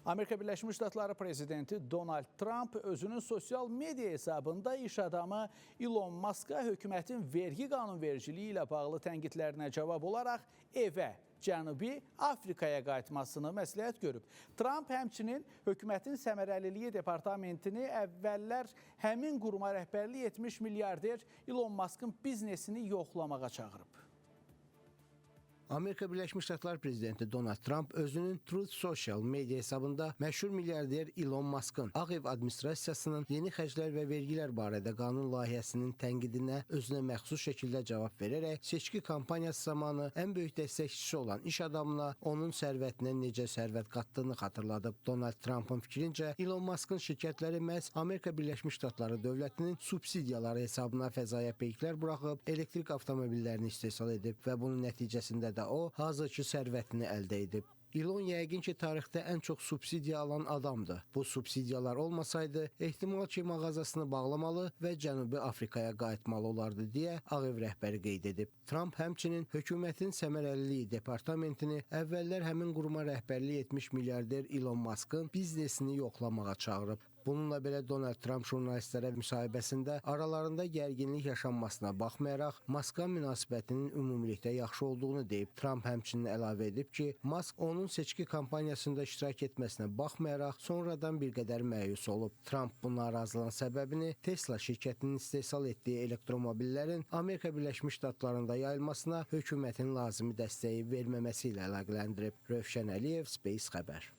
Amerika Birləşmiş Ştatları prezidenti Donald Trump özünün sosial media hesabında iş adamı Elon Musk'a hökumətin vergi qanunvericiliyi ilə bağlı tənqidlərinə cavab olaraq evə, Cənubi Afrikaya qayıtmasını məsləhət görüb. Trump həmçinin hökumətin səmərəliliyi departamentini əvvəllər həmin quruma rəhbərlik etmiş milyarder Elon Musk'ın biznesini yoxlamağa çağırıb. Amerika Birləşmiş Ştatları prezidenti Donald Trump özünün Truth Social media hesabında məşhur milyarder Elon Musk'ın Ağ Ev administrasiyasının yeni xərclər və vergilər barədə qanun layihəsinin tənqidinə özünə məxsus şəkildə cavab verərək seçki kampaniyası zamanı ən böyük dəstəkçisi olan iş adamına onun sərvətinə necə sərvət qatdığını xatırladıb. Donald Trump'ın fikrincə Elon Musk'ın şirkətləri məhz Amerika Birləşmiş Ştatları dövlətinin subsidiyaları hesabına fəzaya peyklər buraxıb elektrik avtomobillərini istehsal edib və bunun nəticəsində də o, hazırki sərvətini əldə edib. Elon yəqin ki, tarixdə ən çox subsidiya alan adamdır. Bu subsidiyalar olmasaydı, ehtimal ki, mağazasını bağlamalı və Cənubi Afrikaya qayıtmalı olardı, deyə Ağ Ev rəhbəri qeyd edib. Trump həmçinin hökumətin səmərəliliyi departamentini əvvəllər həmin quruma rəhbərlik etmiş milyarder Elon Musk'ın biznesini yoxlamağa çağırıb. Bununla belə Donald Trump jurnalistlərə müsahibəsində aralarında gərginlik yaşanmasına baxmayaraq, Musk'a münasibətinin ümumilikdə yaxşı olduğunu deyib. Trump həmçinin əlavə edib ki, Musk onun seçki kampaniyasında iştirak etməsinə baxmayaraq sonradan bir qədər məyus olub. Trump bu narazılığın səbəbini Tesla şirkətinin istehsal etdiyi elektromobillərin Amerika Birləşmiş Ştatlarında yayılmasına hökumətin lazımi dəstəyi verməməsi ilə əlaqələndirib. Rövşən Əliyev, Space xəbər.